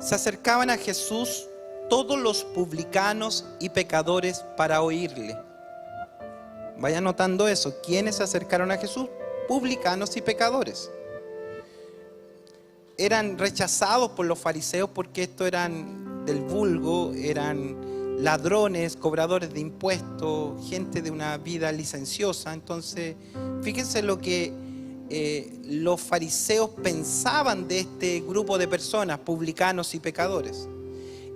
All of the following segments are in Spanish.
Se acercaban a Jesús todos los publicanos y pecadores para oírle. Vaya notando eso. ¿Quiénes se acercaron a Jesús? Publicanos y pecadores. Eran rechazados por los fariseos porque estos eran del vulgo, eran ladrones, cobradores de impuestos, gente de una vida licenciosa. Entonces, fíjense lo que los fariseos pensaban de este grupo de personas, publicanos y pecadores.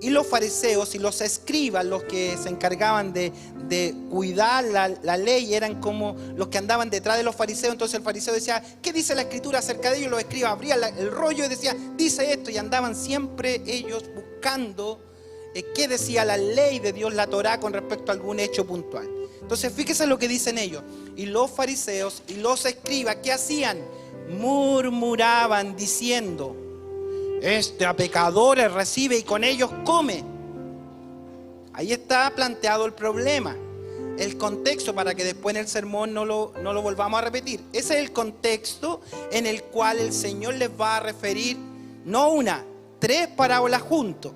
Y los fariseos y los escribas, los que se encargaban de cuidar la ley, eran como los que andaban detrás de los fariseos. Entonces el fariseo decía, ¿qué dice la escritura acerca de ellos? Los escribas abrían el rollo y decían, dice esto, y andaban siempre ellos buscando qué decía la ley de Dios, la Torá, con respecto a algún hecho puntual. Entonces fíjense lo que dicen ellos. Y los fariseos y los escribas, ¿qué hacían? Murmuraban diciendo, este a pecadores recibe y con ellos come. Ahí está planteado el problema, el contexto, para que después en el sermón no lo volvamos a repetir. Ese es el contexto en el cual el Señor les va a referir, no una, 3 parábolas juntos.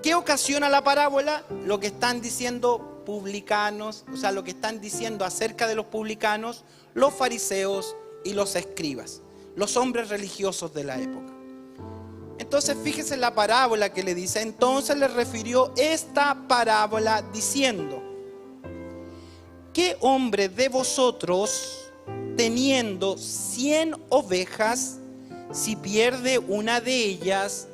¿Qué ocasiona la parábola? Lo que están diciendo publicanos, o sea, lo que están diciendo acerca de los publicanos, los fariseos y los escribas, los hombres religiosos de la época. Entonces fíjese en la parábola que le dice, entonces le refirió esta parábola diciendo, ¿qué hombre de vosotros, teniendo 100 ovejas, si pierde una de ellas,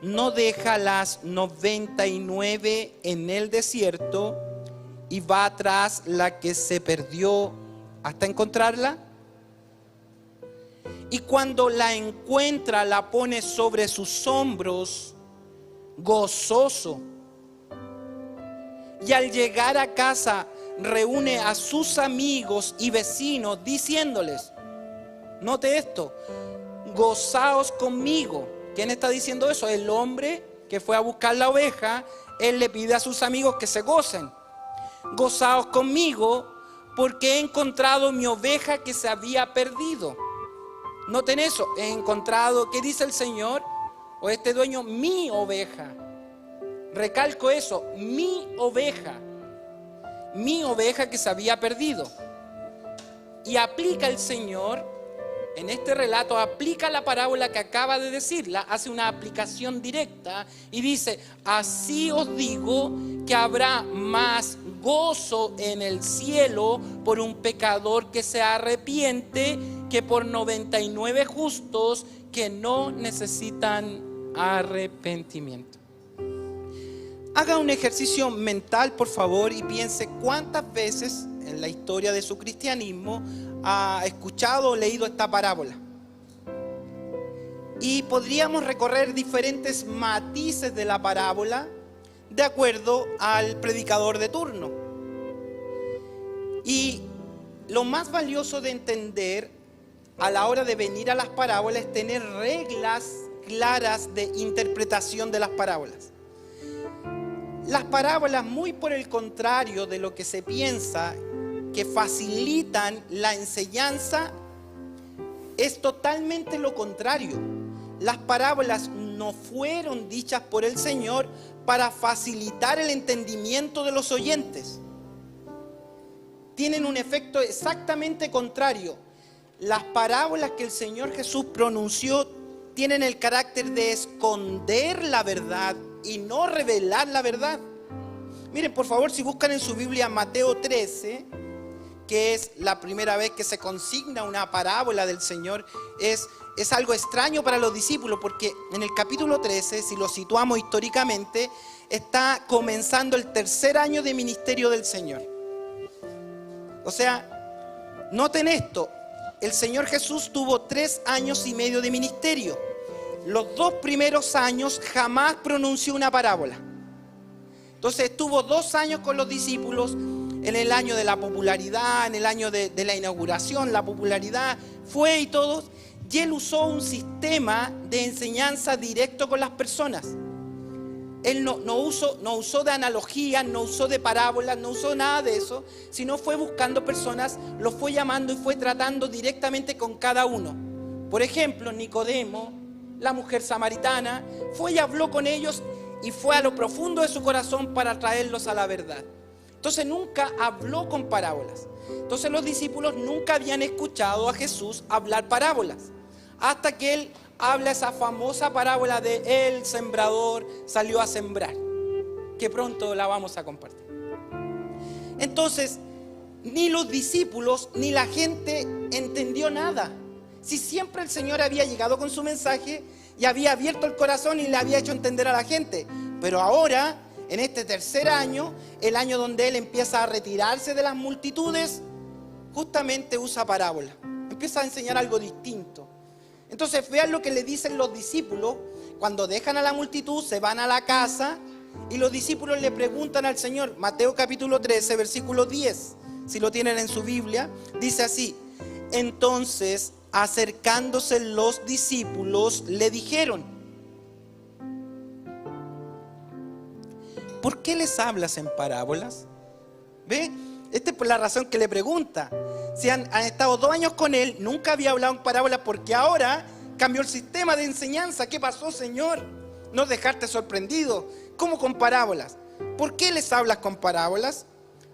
no deja las 99 en el desierto y va tras la que se perdió hasta encontrarla? Y cuando la encuentra, la pone sobre sus hombros, gozoso. Y al llegar a casa, reúne a sus amigos y vecinos, diciéndoles, note esto, gozaos conmigo. ¿Quién está diciendo eso? El hombre que fue a buscar la oveja. Él le pide a sus amigos que se gocen. Gozaos conmigo, porque he encontrado mi oveja que se había perdido. Noten eso, he encontrado, ¿qué dice el Señor? O este dueño, mi oveja. Recalco eso, mi oveja que se había perdido. Y aplica el Señor, en este relato, aplica la parábola que acaba de decirla, hace una aplicación directa y dice, así os digo que habrá más gozo en el cielo por un pecador que se arrepiente que por 99 justos que no necesitan arrepentimiento. Haga un ejercicio mental, por favor, y piense cuántas veces en la historia de su cristianismo ha escuchado o leído esta parábola. Y podríamos recorrer diferentes matices de la parábola de acuerdo al predicador de turno. Y lo más valioso de entender a la hora de venir a las parábolas es tener reglas claras de interpretación de las parábolas. Las parábolas, muy por el contrario de lo que se piensa, que facilitan la enseñanza, es totalmente lo contrario. Las parábolas no fueron dichas por el Señor para facilitar el entendimiento de los oyentes. Tienen un efecto exactamente contrario. Las parábolas que el Señor Jesús pronunció tienen el carácter de esconder la verdad y no revelar la verdad. Miren, por favor, si buscan en su Biblia Mateo 13, que es la primera vez que se consigna una parábola del Señor, es algo extraño para los discípulos, porque en el capítulo 13, si lo situamos históricamente, está comenzando el 3er año de ministerio del Señor. O sea, noten esto, el Señor Jesús tuvo 3 años y medio de ministerio. Los 2 primeros años jamás pronunció una parábola. Entonces estuvo 2 años con los discípulos, en el año de la popularidad, en el año de la inauguración, la popularidad fue y todo, y él usó un sistema de enseñanza directo con las personas. Él no usó de analogías, no usó de parábolas, no usó nada de eso, sino fue buscando personas, los fue llamando y fue tratando directamente con cada uno. Por ejemplo, Nicodemo, la mujer samaritana, fue y habló con ellos y fue a lo profundo de su corazón para traerlos a la verdad. Entonces nunca habló con parábolas. Entonces los discípulos nunca habían escuchado a Jesús hablar parábolas, hasta que Él habla esa famosa parábola de el sembrador salió a sembrar, que pronto la vamos a compartir. Entonces, ni los discípulos ni la gente entendió nada. Si siempre el Señor había llegado con su mensaje y había abierto el corazón y le había hecho entender a la gente. Pero ahora, en este tercer año, el año donde Él empieza a retirarse de las multitudes, justamente usa parábola. Empieza a enseñar algo distinto. Entonces vean lo que le dicen los discípulos. Cuando dejan a la multitud, se van a la casa y los discípulos le preguntan al Señor. Mateo capítulo 13, versículo 10. Si lo tienen en su Biblia, dice así: entonces, acercándose los discípulos, le dijeron: ¿por qué les hablas en parábolas? ¿Ve? Esta es por la razón que le pregunta. Si han estado 2 años con Él, nunca había hablado en parábolas, porque ahora cambió el sistema de enseñanza. ¿Qué pasó, Señor? No dejarte sorprendido. ¿Cómo con parábolas? ¿Por qué les hablas con parábolas?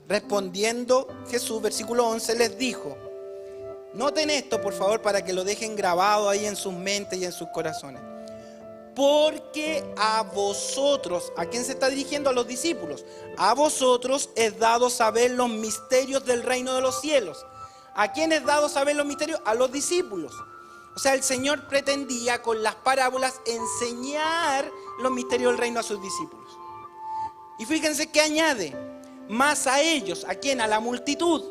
Respondiendo Jesús, versículo 11, les dijo. Noten esto, por favor, para que lo dejen grabado ahí en sus mentes y en sus corazones. Porque a vosotros, ¿a quién se está dirigiendo? A los discípulos. A vosotros es dado saber los misterios del reino de los cielos. ¿A quién es dado saber los misterios? A los discípulos. O sea, el Señor pretendía con las parábolas enseñar los misterios del reino a sus discípulos. Y fíjense que añade: más a ellos, ¿a quién? A la multitud.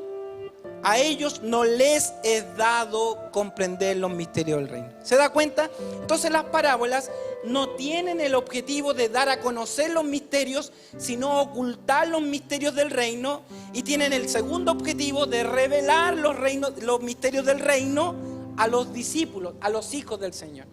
A ellos no les es dado comprender los misterios del reino. ¿Se da cuenta? Entonces las parábolas no tienen el objetivo de dar a conocer los misterios, sino ocultar los misterios del reino, y tienen el segundo objetivo de revelar los misterios del reino a los discípulos, a los hijos del Señor.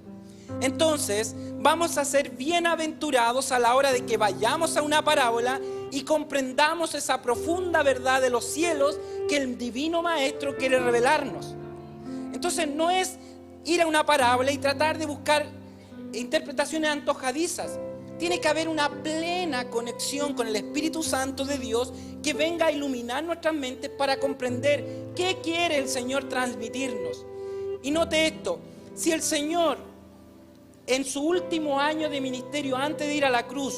Entonces vamos a ser bienaventurados a la hora de que vayamos a una parábola y comprendamos esa profunda verdad de los cielos que el divino maestro quiere revelarnos. Entonces no es ir a una parábola y tratar de buscar interpretaciones antojadizas. Tiene que haber una plena conexión con el Espíritu Santo de Dios que venga a iluminar nuestras mentes para comprender qué quiere el Señor transmitirnos. Y note esto: si el Señor en su último año de ministerio, antes de ir a la cruz,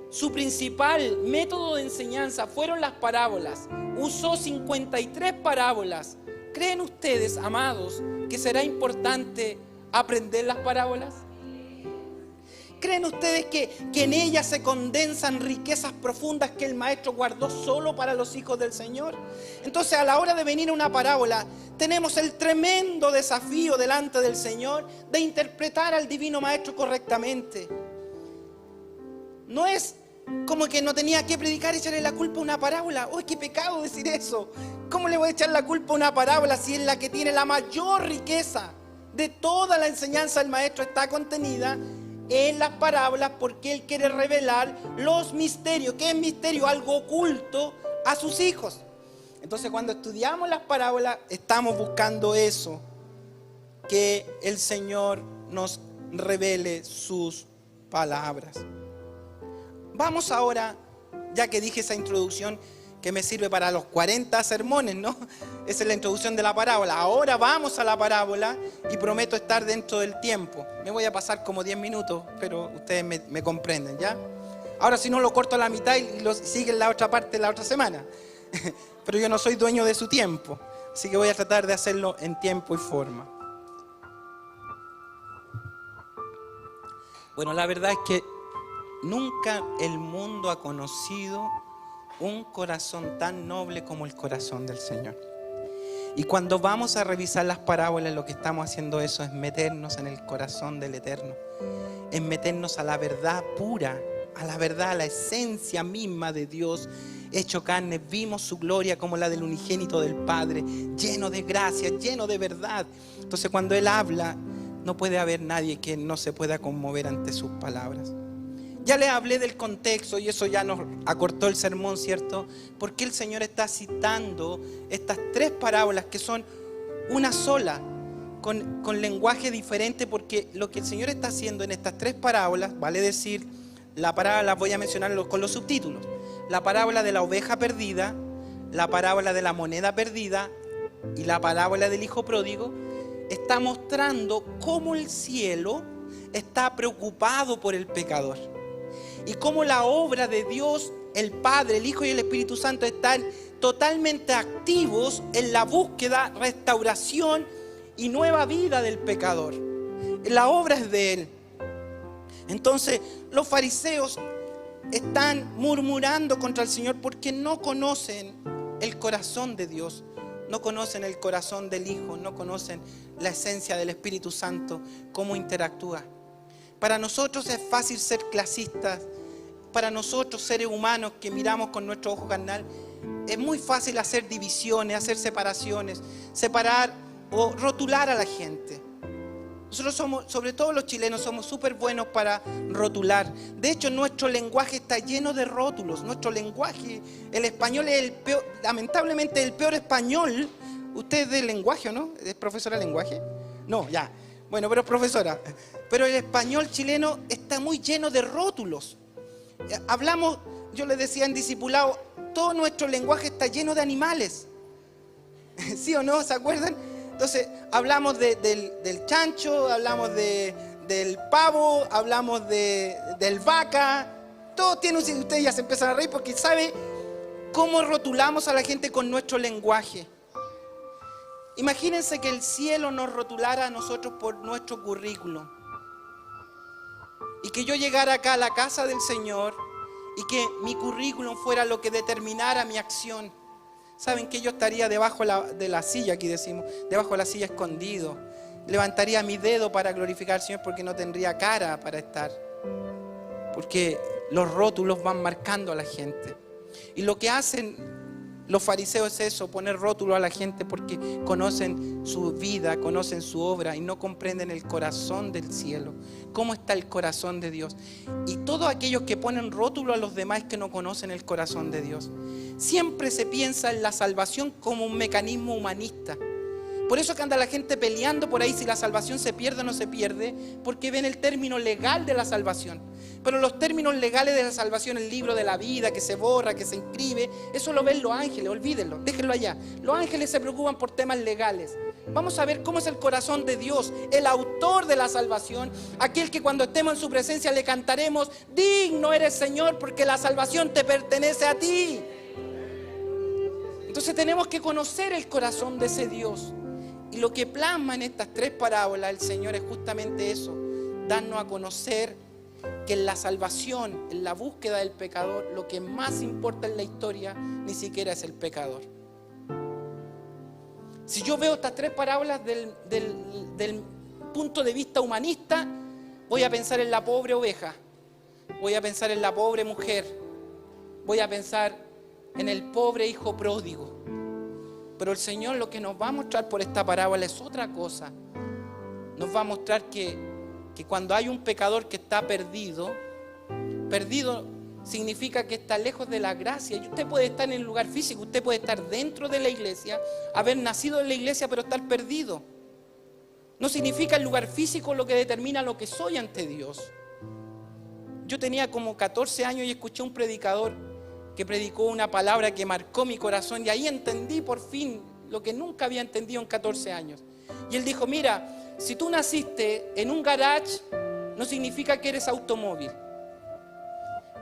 su principal método de enseñanza fueron las parábolas, usó 53 parábolas, ¿creen ustedes, amados, que será importante aprender las parábolas? ¿Creen ustedes que en ellas se condensan riquezas profundas que el Maestro guardó solo para los hijos del Señor? Entonces, a la hora de venir a una parábola, tenemos el tremendo desafío delante del Señor de interpretar al Divino Maestro correctamente. No es como que no tenía que predicar y echarle la culpa a una parábola. ¡Uy, qué pecado decir eso! ¿Cómo le voy a echar la culpa a una parábola si es la que tiene la mayor riqueza de toda la enseñanza del Maestro? Está contenida en las parábolas, porque Él quiere revelar los misterios. ¿Qué es misterio? Algo oculto a sus hijos. Entonces, cuando estudiamos las parábolas, estamos buscando eso, que el Señor nos revele sus palabras. Vamos ahora, ya que dije esa introducción que me sirve para los 40 sermones, ¿no? Esa es la introducción de la parábola. Ahora vamos a la parábola y prometo estar dentro del tiempo. Me voy a pasar como 10 minutos, pero ustedes me comprenden, ¿ya? Ahora, si no, lo corto a la mitad y lo siguen la otra parte la otra semana. Pero yo no soy dueño de su tiempo, así que voy a tratar de hacerlo en tiempo y forma. Bueno, la verdad es que nunca el mundo ha conocido un corazón tan noble como el corazón del Señor. Y cuando vamos a revisar las parábolas, lo que estamos haciendo eso es meternos en el corazón del Eterno, es meternos a la verdad pura, a la verdad, a la esencia misma de Dios hecho carne. Vimos su gloria como la del unigénito del Padre, lleno de gracia, lleno de verdad. Entonces, cuando Él habla, no puede haber nadie que no se pueda conmover ante sus palabras. Ya les hablé del contexto y eso ya nos acortó el sermón, ¿cierto? Porque el Señor está citando estas 3 parábolas que son una sola, con lenguaje diferente, porque lo que el Señor está haciendo en estas 3 parábolas, vale decir, la parábola las voy a mencionar con los subtítulos. La parábola de la oveja perdida, la parábola de la moneda perdida y la parábola del hijo pródigo, está mostrando cómo el cielo está preocupado por el pecador y cómo la obra de Dios, el Padre, el Hijo y el Espíritu Santo están totalmente activos en la búsqueda, restauración y nueva vida del pecador. La obra es de Él. Entonces los fariseos están murmurando contra el Señor porque no conocen el corazón de Dios, no conocen el corazón del Hijo, no conocen la esencia del Espíritu Santo, cómo interactúa. Para nosotros es fácil ser clasistas, para nosotros seres humanos que miramos con nuestro ojo carnal, es muy fácil hacer divisiones, hacer separaciones, separar o rotular a la gente. Nosotros somos, sobre todo los chilenos, somos súper buenos para rotular. De hecho, nuestro lenguaje está lleno de rótulos. Nuestro lenguaje, el español es el peor, lamentablemente el peor español. ¿Usted es de lenguaje o no? ¿Es profesora de lenguaje? No, ya. Bueno, pero profesora. Pero el español chileno está muy lleno de rótulos. Hablamos, yo les decía en discipulado, todo nuestro lenguaje está lleno de animales. ¿Sí o no? ¿Se acuerdan? Entonces, hablamos del chancho, hablamos del pavo, hablamos del vaca. Todo tiene un... Ustedes ya se empiezan a reír porque sabe cómo rotulamos a la gente con nuestro lenguaje. Imagínense que el cielo nos rotulara a nosotros por nuestro currículum. Y que yo llegara acá a la casa del Señor y que mi currículum fuera lo que determinara mi acción. ¿Saben que yo estaría debajo de la silla, aquí decimos, debajo de la silla escondido? Levantaría mi dedo para glorificar al Señor porque no tendría cara para estar. Porque los rótulos van marcando a la gente. Y lo que hacen los fariseos es eso, poner rótulo a la gente porque conocen su vida, conocen su obra y no comprenden el corazón del cielo. ¿Cómo está el corazón de Dios? Y todos aquellos que ponen rótulo a los demás es que no conocen el corazón de Dios. Siempre se piensa en la salvación como un mecanismo humanista. Por eso que anda la gente peleando por ahí si la salvación se pierde o no se pierde, porque ven el término legal de la salvación. Pero los términos legales de la salvación, el libro de la vida que se borra, que se inscribe, eso lo ven los ángeles, olvídenlo, déjenlo allá. Los ángeles se preocupan por temas legales. Vamos a ver cómo es el corazón de Dios, el autor de la salvación, aquel que cuando estemos en su presencia le cantaremos: digno eres, Señor, porque la salvación te pertenece a ti. Entonces tenemos que conocer el corazón de ese Dios. Y lo que plasma en estas 3 parábolas el Señor es justamente eso: darnos a conocer que en la salvación, en la búsqueda del pecador, lo que más importa en la historia ni siquiera es el pecador. Si yo veo estas 3 parábolas del punto de vista humanista, voy a pensar en la pobre oveja, voy a pensar en la pobre mujer, voy a pensar en el pobre hijo pródigo. Pero el Señor lo que nos va a mostrar por esta parábola es otra cosa. Nos va a mostrar que cuando hay un pecador que está perdido significa que está lejos de la gracia. Y usted puede estar en el lugar físico, usted puede estar dentro de la iglesia, haber nacido en la iglesia pero estar perdido. No significa el lugar físico lo que determina lo que soy ante Dios. Yo tenía como 14 años y escuché a un predicador que predicó una palabra que marcó mi corazón y ahí entendí por fin lo que nunca había entendido en 14 años. Y él dijo: mira, si tú naciste en un garage, no significa que eres automóvil.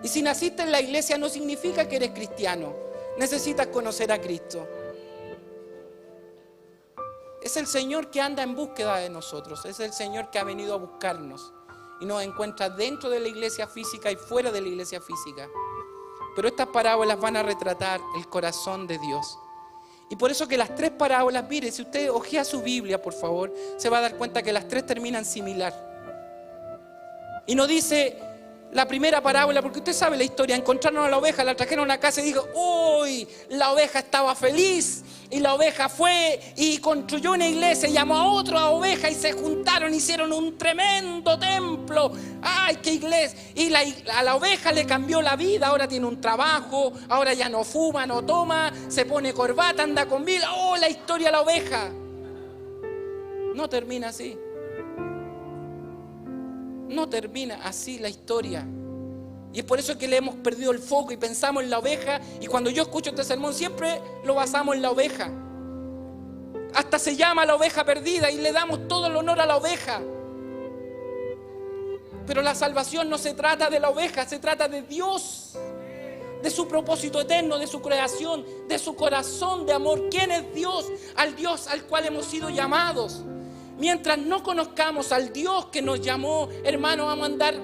Y si naciste en la iglesia, no significa que eres cristiano. Necesitas conocer a Cristo. Es el Señor que anda en búsqueda de nosotros. Es el Señor que ha venido a buscarnos y nos encuentra dentro de la iglesia física y fuera de la iglesia física. Pero estas parábolas van a retratar el corazón de Dios. Y por eso que las 3 parábolas, mire, si usted ojea su Biblia, por favor, se va a dar cuenta que las 3 terminan similar. Y no dice la primera parábola, porque usted sabe la historia: encontraron a la oveja, la trajeron a casa y dijo: uy, la oveja estaba feliz. Y la oveja fue y construyó una iglesia, llamó a otra oveja y se juntaron, hicieron un tremendo templo. ¡Ay, qué iglesia! Y a la oveja le cambió la vida, ahora tiene un trabajo, ahora ya no fuma, no toma, se pone corbata, anda con vida. ¡Oh, la historia de la oveja! No termina así. No termina así la historia. Y es por eso que le hemos perdido el foco y pensamos en la oveja. Y cuando yo escucho este sermón siempre lo basamos en la oveja. Hasta se llama la oveja perdida y le damos todo el honor a la oveja. Pero la salvación no se trata de la oveja, se trata de Dios, de su propósito eterno, de su creación, de su corazón de amor. ¿Quién es Dios? Al Dios al cual hemos sido llamados. Mientras no conozcamos al Dios que nos llamó, hermanos, vamos a andar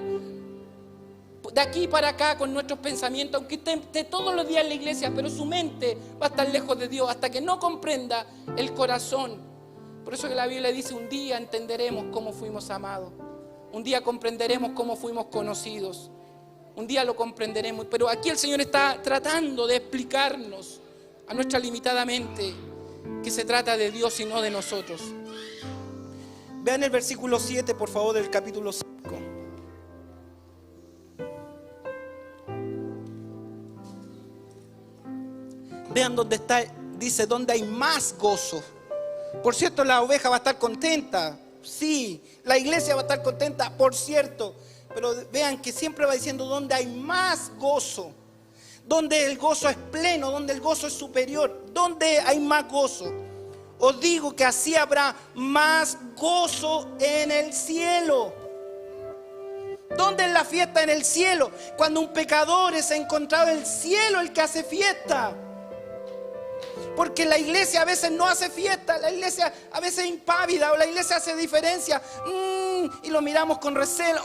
de aquí para acá con nuestros pensamientos, aunque esté todos los días en la iglesia, pero su mente va a estar lejos de Dios hasta que no comprenda el corazón. Por eso que la Biblia dice: un día entenderemos cómo fuimos amados, un día comprenderemos cómo fuimos conocidos, un día lo comprenderemos. Pero aquí el Señor está tratando de explicarnos a nuestra limitada mente que se trata de Dios y no de nosotros. Vean el versículo 7, por favor, del capítulo 5. Vean dónde está, dice, donde hay más gozo. Por cierto, la oveja va a estar contenta. Sí, la iglesia va a estar contenta, por cierto. Pero vean que siempre va diciendo donde hay más gozo. Donde el gozo es pleno, donde el gozo es superior. Donde hay más gozo. Os digo que así habrá más gozo en el cielo. ¿Dónde es la fiesta? En el cielo. Cuando un pecador es encontrado, el cielo el que hace fiesta. Porque la iglesia a veces no hace fiesta, la iglesia a veces es impávida, o la iglesia hace diferencia, y lo miramos con recelo.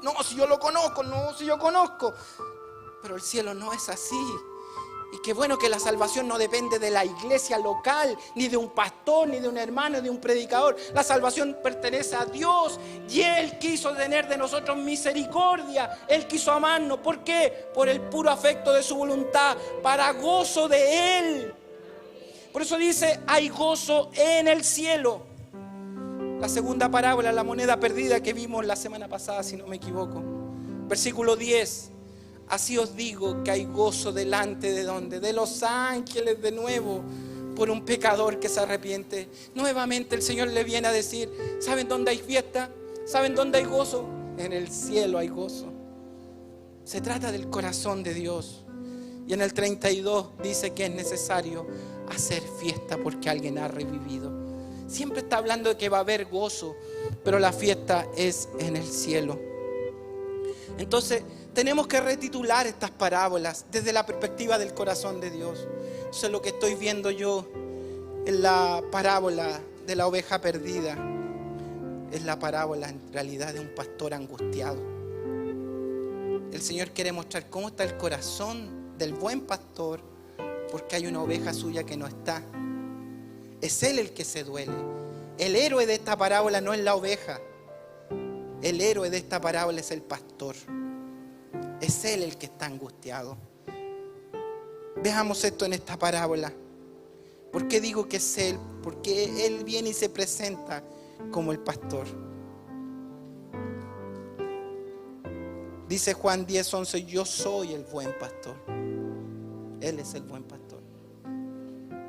No, si yo lo conozco, no, si yo conozco. Pero el cielo no es así. Y qué bueno que la salvación no depende de la iglesia local, ni de un pastor, ni de un hermano, ni de un predicador. La salvación pertenece a Dios, y Él quiso tener de nosotros misericordia. Él quiso amarnos. ¿Por qué? Por el puro afecto de su voluntad, para gozo de Él. Por eso dice: hay gozo en el cielo. La segunda parábola, la moneda perdida, que vimos la semana pasada, si no me equivoco. Versículo 10. Así os digo que hay gozo delante de ¿dónde? De los ángeles de nuevo, por un pecador que se arrepiente. Nuevamente el Señor le viene a decir: ¿saben dónde hay fiesta? ¿Saben dónde hay gozo? En el cielo hay gozo. Se trata del corazón de Dios. Y en el 32 dice que es necesario hacer fiesta porque alguien ha revivido. Siempre está hablando de que va a haber gozo, pero la fiesta es en el cielo. Entonces tenemos que retitular estas parábolas desde la perspectiva del corazón de Dios. Entonces lo que estoy viendo yo en la parábola de la oveja perdida es la parábola en realidad de un pastor angustiado. El Señor quiere mostrar cómo está el corazón del buen pastor, porque hay una oveja suya que no está. Es Él el que se duele. El héroe de esta parábola no es la oveja. El héroe de esta parábola es el pastor. Es Él el que está angustiado. Veamos esto en esta parábola. ¿Por qué digo que es Él? Porque Él viene y se presenta como el pastor. Dice Juan 10:11: yo soy el buen pastor. Él es el buen pastor.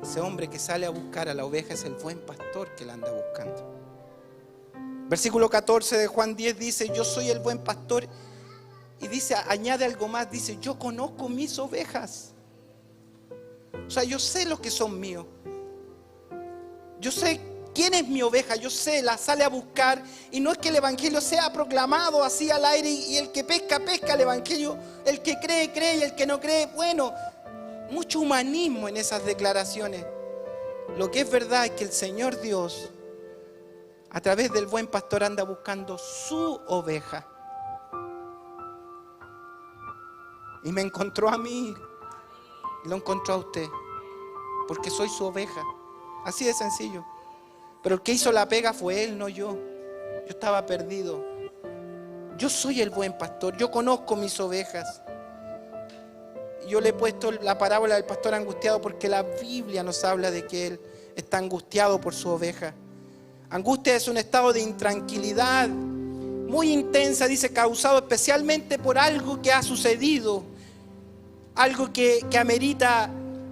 Ese hombre que sale a buscar a la oveja es el buen pastor que la anda buscando. Versículo 14 de Juan 10 dice: yo soy el buen pastor. Y dice, añade algo más, dice: yo conozco mis ovejas. O sea, yo sé los que son míos. Yo sé quién es mi oveja, yo sé, la sale a buscar. Y no es que el evangelio sea proclamado así al aire y el que pesca, pesca el evangelio. El que cree, cree, y el que no cree, bueno, mucho humanismo en esas declaraciones. Lo que es verdad es que el Señor Dios, a través del buen pastor, anda buscando su oveja. Y me encontró a mí, y lo encontró a usted, porque soy su oveja. Así de sencillo. Pero el que hizo la pega fue Él, no yo. Yo estaba perdido. Yo soy el buen pastor, yo conozco mis ovejas. Yo le he puesto la parábola del pastor angustiado porque la Biblia nos habla de que Él está angustiado por su oveja. Angustia es un estado de intranquilidad muy intensa, dice, causado especialmente por algo que ha sucedido, algo que amerita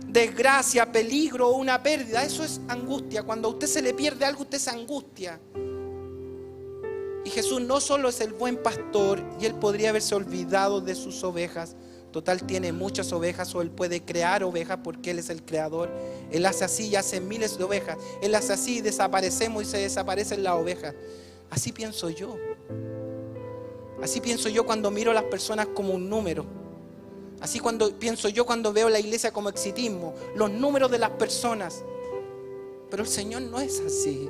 desgracia, peligro o una pérdida. Eso es angustia. Cuando a usted se le pierde algo, usted se angustia. Y Jesús no solo es el buen pastor, y Él podría haberse olvidado de sus ovejas. Total, tiene muchas ovejas, o Él puede crear ovejas porque Él es el creador. Él hace así y hace miles de ovejas. Él hace así y desaparecemos y se desaparecen las ovejas. Así pienso yo. Así pienso yo cuando miro a las personas como un número. Así pienso yo cuando veo la iglesia como exitismo, los números de las personas. Pero el Señor no es así.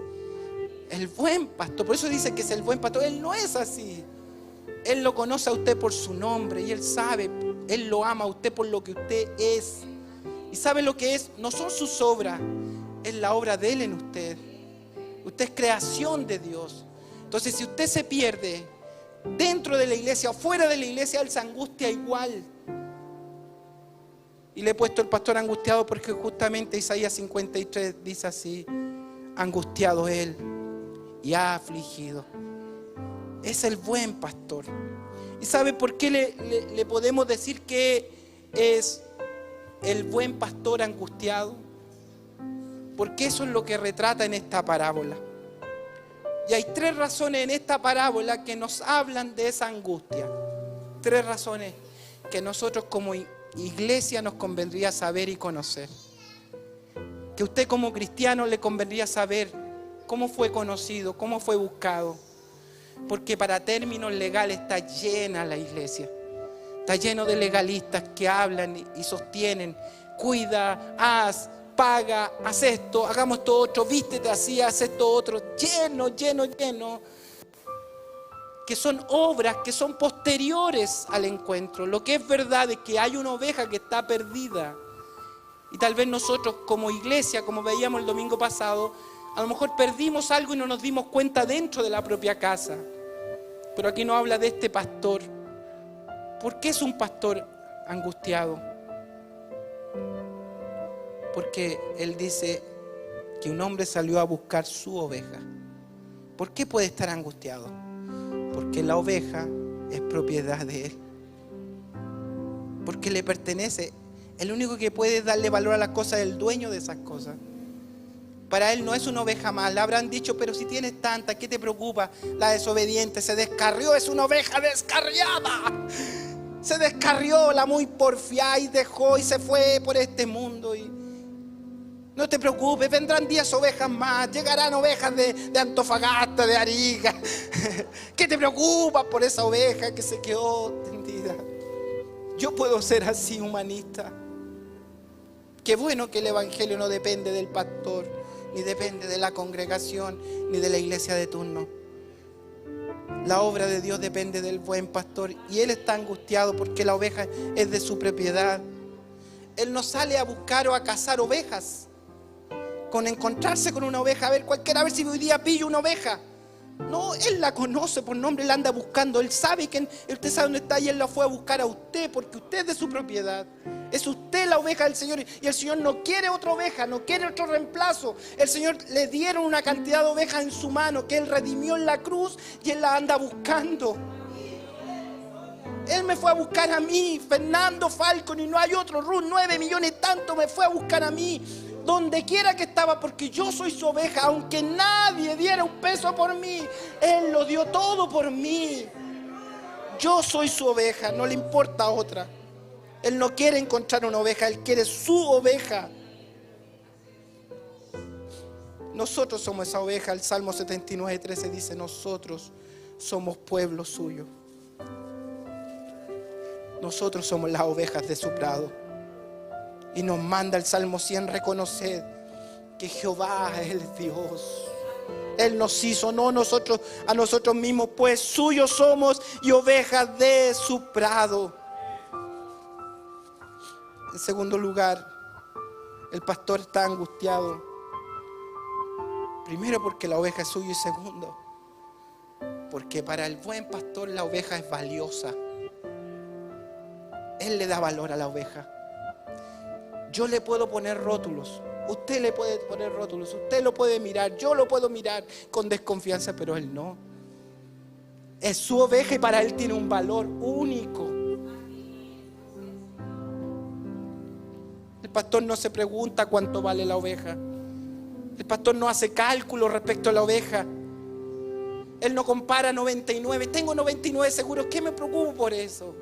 El buen pastor, por eso dice que es el buen pastor. Él no es así. Él lo conoce a usted por su nombre y Él sabe, Él lo ama a usted por lo que usted es. Y sabe lo que es, no son sus obras, es la obra de Él en usted. Usted es creación de Dios. Entonces, si usted se pierde dentro de la iglesia o fuera de la iglesia, Él se angustia igual. Y le he puesto el pastor angustiado porque justamente Isaías 53 dice así: angustiado Él y ha afligido. Es el buen pastor. ¿Y sabe por qué le podemos decir que es el buen pastor angustiado? Porque eso es lo que retrata en esta parábola. Y hay 3 razones en esta parábola que nos hablan de esa angustia. 3 razones que nosotros como iglesia nos convendría saber y conocer. Que usted como cristiano le convendría saber cómo fue conocido, cómo fue buscado. Porque para términos legales está llena la iglesia. Está lleno de legalistas que hablan y sostienen: cuida, haz, paga, haz esto, hagamos esto otro, vístete así, haz esto otro. Lleno, lleno, lleno. Que son obras que son posteriores al encuentro. Lo que es verdad es que hay una oveja que está perdida. Y tal vez nosotros como iglesia, como veíamos el domingo pasado, a lo mejor perdimos algo y no nos dimos cuenta dentro de la propia casa. Pero aquí no habla de este pastor. ¿Por qué es un pastor angustiado? Porque él dice que un hombre salió a buscar su oveja. ¿Por qué puede estar angustiado? Porque la oveja es propiedad de él. Porque le pertenece. El único que puede darle valor a las cosas es el dueño de esas cosas. Para él no es una oveja más. Le habrán dicho: pero si tienes tantas, ¿qué te preocupa? La desobediente se descarrió, es una oveja descarriada. Se descarrió, la muy porfiada, y dejó y se fue por este mundo. Y no te preocupes, vendrán 10 ovejas más, llegarán ovejas de Antofagasta, de Arica. ¿Qué te preocupas por esa oveja que se quedó tendida? Yo puedo ser así, humanista. Qué bueno que el evangelio no depende del pastor, ni depende de la congregación, ni de la iglesia de turno. La obra de Dios depende del buen pastor, y Él está angustiado porque la oveja es de su propiedad. Él no sale a buscar o a cazar ovejas con encontrarse con una oveja, a ver si hoy día pillo una oveja. No, Él la conoce por nombre, la anda buscando. Él sabe que usted sabe dónde está y Él la fue a buscar a usted porque usted es de su propiedad. Es usted la oveja del Señor, y el Señor no quiere otra oveja, no quiere otro reemplazo. El Señor le dieron una cantidad de ovejas en su mano que Él redimió en la cruz, y Él la anda buscando. Él me fue a buscar a mí, Fernando Falcon, y no hay otro. Ruth, 9 millones y tanto, me fue a buscar a mí, donde quiera que estaba, porque yo soy su oveja. Aunque nadie diera un peso por mí, Él lo dio todo por mí. Yo soy su oveja, no le importa otra. Él no quiere encontrar una oveja, Él quiere su oveja. Nosotros somos esa oveja. El Salmo 79:13 dice: nosotros somos pueblo suyo. Nosotros somos las ovejas de su prado. Y nos manda el Salmo 100: reconocer que Jehová es Dios. Él nos hizo, no nosotros a nosotros mismos, pues suyos somos y ovejas de su prado. En segundo lugar, el pastor está angustiado. Primero, porque la oveja es suya, y segundo, porque para el buen pastor la oveja es valiosa. Él le da valor a la oveja. Yo le puedo poner rótulos, usted le puede poner rótulos, usted lo puede mirar, yo lo puedo mirar con desconfianza, pero Él no. Es su oveja y para Él tiene un valor único. El pastor no se pregunta cuánto vale la oveja. El pastor no hace cálculos respecto a la oveja. Él no compara 99. Tengo 99 seguros, ¿qué me preocupo por eso?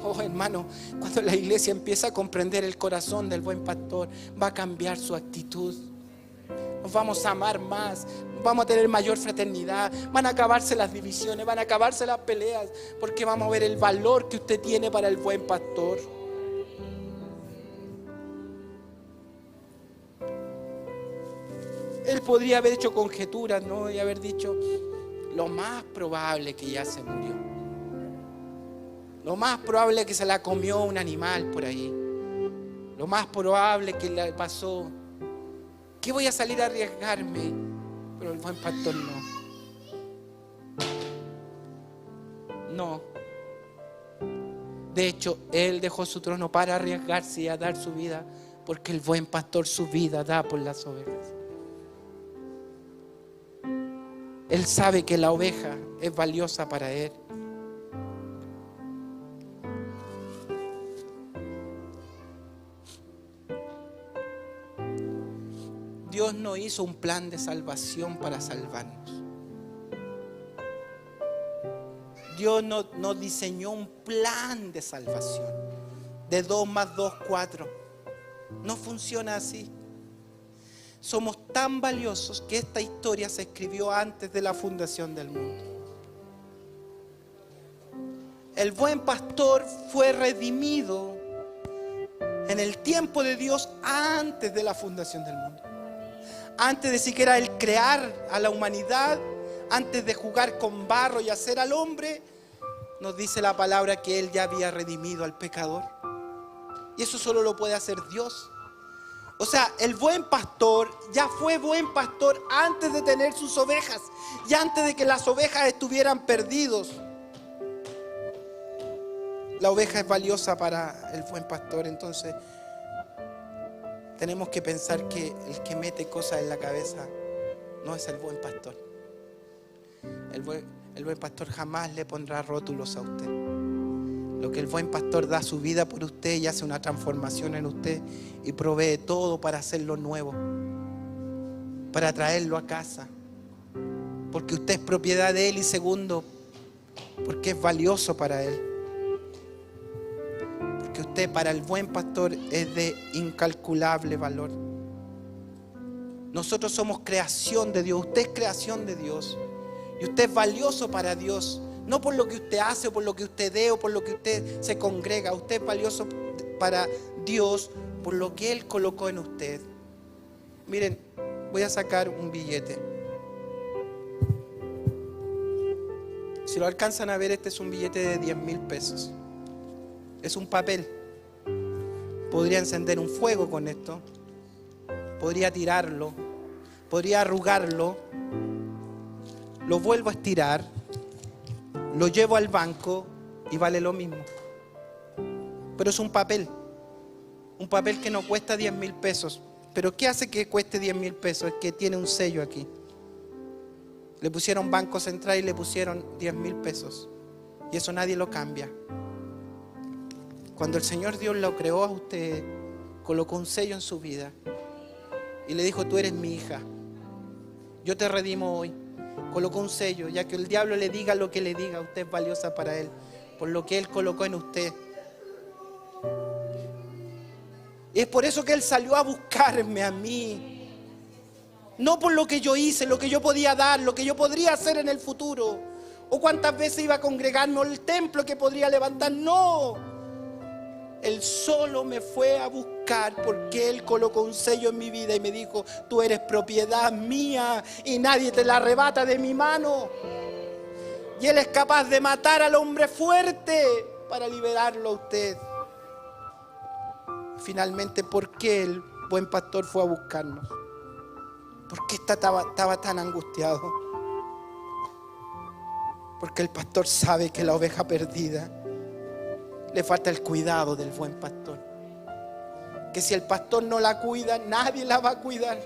Oh, hermano, cuando la iglesia empieza a comprender el corazón del buen pastor, va a cambiar su actitud. Nos vamos a amar más, vamos a tener mayor fraternidad, van a acabarse las divisiones, van a acabarse las peleas, porque vamos a ver el valor que usted tiene para el buen pastor. Él podría haber hecho conjeturas, ¿no? Y haber dicho, lo más probable que ya se murió. Lo más probable que se la comió un animal por ahí. Lo más probable que le pasó. ¿Qué voy a salir a arriesgarme? Pero el buen pastor no. No. De hecho, él dejó su trono para arriesgarse y a dar su vida, porque el buen pastor su vida da por las ovejas. Él sabe que la oveja es valiosa para él. Dios no hizo un plan de salvación para salvarnos. Dios no diseñó un plan de salvación de 2 más 2, 4. No funciona así. Somos tan valiosos que esta historia se escribió antes de la fundación del mundo. El buen pastor fue redimido en el tiempo de Dios antes de la fundación del mundo. Antes de siquiera Él crear a la humanidad, antes de jugar con barro y hacer al hombre, nos dice la palabra que Él ya había redimido al pecador. Y eso solo lo puede hacer Dios. O sea, el buen pastor ya fue buen pastor antes de tener sus ovejas y antes de que las ovejas estuvieran perdidos. La oveja es valiosa para el buen pastor, entonces tenemos que pensar que el que mete cosas en la cabeza no es el buen pastor. El buen pastor jamás le pondrá rótulos a usted. Lo que el buen pastor da su vida por usted y hace una transformación en usted y provee todo para hacerlo nuevo, para traerlo a casa, porque usted es propiedad de Él, y segundo, porque es valioso para Él, porque usted para el buen pastor es de incalculable valor. Nosotros somos creación de Dios, usted es creación de Dios y usted es valioso para Dios. No por lo que usted hace, o por lo que usted dé, o por lo que usted se congrega. Usted es valioso para Dios por lo que Él colocó en usted. Miren, voy a sacar un billete. Si lo alcanzan a ver, este es un billete de 10,000 pesos. Es un papel. Podría encender un fuego con esto. Podría tirarlo. Podría arrugarlo. Lo vuelvo a estirar. Lo llevo al banco y vale lo mismo. Pero es un papel que no cuesta 10,000 pesos. Pero ¿qué hace que cueste 10,000 pesos? Es que tiene un sello aquí. Le pusieron Banco Central y le pusieron 10,000 pesos. Y eso nadie lo cambia. Cuando el Señor Dios lo creó a usted, colocó un sello en su vida y le dijo: tú eres mi hija, yo te redimo hoy. Colocó un sello, ya que el diablo le diga lo que le diga, usted es valiosa para Él, por lo que Él colocó en usted. Y es por eso que Él salió a buscarme a mí. No por lo que yo hice, lo que yo podía dar, lo que yo podría hacer en el futuro, o cuántas veces iba a congregarme, o el templo que podría levantar. No, Él solo me fue a buscar porque Él colocó un sello en mi vida y me dijo: tú eres propiedad mía y nadie te la arrebata de mi mano. Y Él es capaz de matar al hombre fuerte para liberarlo a usted. Finalmente, ¿por qué el buen pastor fue a buscarnos? ¿Por qué estaba tan angustiado? Porque el pastor sabe que la oveja perdida le falta el cuidado del buen pastor. Que si el pastor no la cuida, nadie la va a cuidar.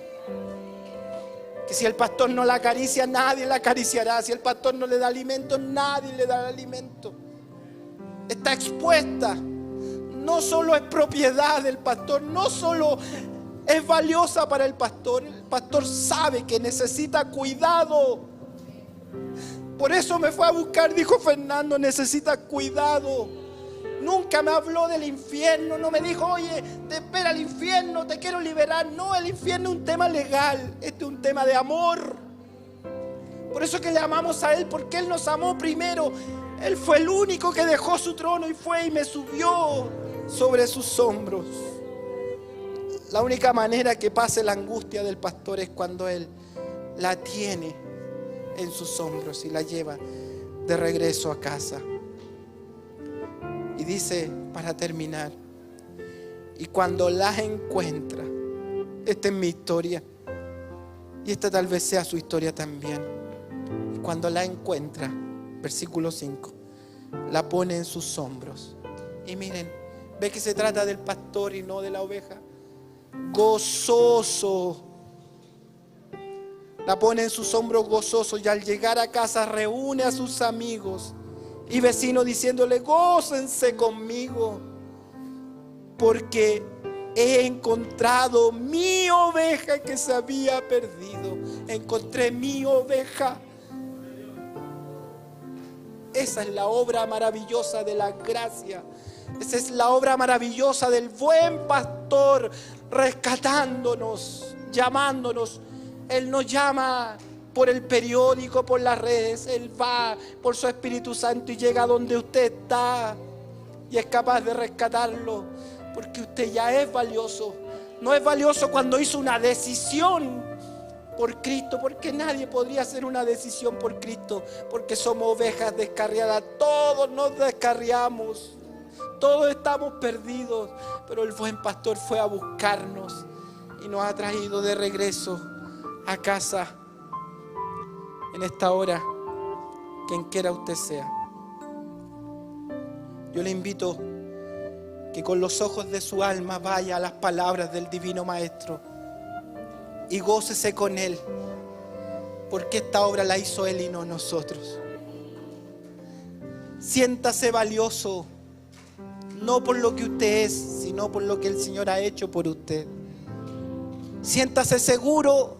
Que si el pastor no la acaricia, nadie la acariciará. Si el pastor no le da alimento, nadie le dará alimento. Está expuesta. no solo es propiedad del pastor, no solo es valiosa para el pastor sabe que necesita cuidado. Por eso me fue a buscar, dijo Fernando, necesita cuidado. Nunca me habló del infierno, no me dijo, oye, te espera el infierno, te quiero liberar. No, el infierno es un tema legal, este es un tema de amor. Por eso que le amamos a Él, porque Él nos amó primero. Él fue el único que dejó su trono y fue y me subió sobre sus hombros. La única manera que pase la angustia del pastor es cuando Él la tiene en sus hombros y la lleva de regreso a casa. Y dice, para terminar, y cuando la encuentra, esta es mi historia, y esta tal vez sea su historia también. Y cuando la encuentra, versículo 5, la pone en sus hombros. Y miren, ve que se trata del pastor y no de la oveja. Gozoso. La pone en sus hombros gozoso y al llegar a casa reúne a sus amigos y vecinos diciéndole, gócense conmigo porque he encontrado mi oveja que se había perdido. Encontré mi oveja. Esa es la obra maravillosa de la gracia. Esa es la obra maravillosa del buen pastor, rescatándonos, llamándonos. Él nos llama por el periódico, por las redes. Él va por su Espíritu Santo y llega donde usted está y es capaz de rescatarlo, porque usted ya es valioso. No es valioso cuando hizo una decisión por Cristo, porque nadie podría hacer una decisión por Cristo, porque somos ovejas descarriadas. Todos nos descarriamos, todos estamos perdidos, pero el buen pastor fue a buscarnos y nos ha traído de regreso a casa. En esta hora, quien quiera usted sea, yo le invito que con los ojos de su alma vaya a las palabras del Divino Maestro y gócese con Él, porque esta obra la hizo Él y no nosotros. Siéntase valioso, no por lo que usted es, sino por lo que el Señor ha hecho por usted. Siéntase seguro,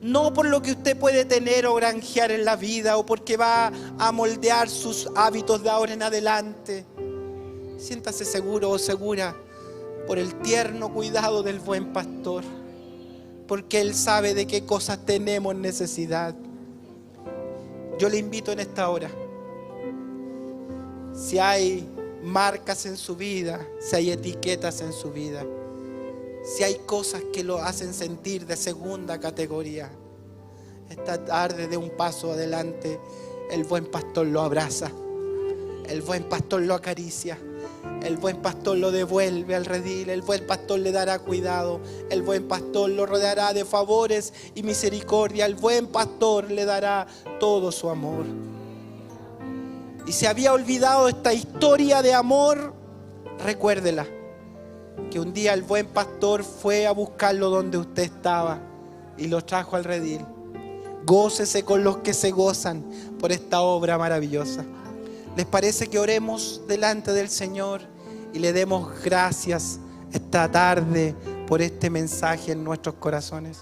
no por lo que usted puede tener o granjear en la vida o porque va a moldear sus hábitos de ahora en adelante. Siéntase seguro o segura por el tierno cuidado del buen pastor, porque Él sabe de qué cosas tenemos necesidad. Yo le invito en esta hora, si hay marcas en su vida, si hay etiquetas en su vida, si hay cosas que lo hacen sentir de segunda categoría, esta tarde de un paso adelante, el buen pastor lo abraza, el buen pastor lo acaricia, el buen pastor lo devuelve al redil, el buen pastor le dará cuidado, el buen pastor lo rodeará de favores y misericordia, el buen pastor le dará todo su amor. Y si había olvidado esta historia de amor, recuérdela, que un día el buen pastor fue a buscarlo donde usted estaba y lo trajo al redil. Gócese con los que se gozan por esta obra maravillosa. ¿Les parece que oremos delante del Señor y le demos gracias esta tarde por este mensaje en nuestros corazones?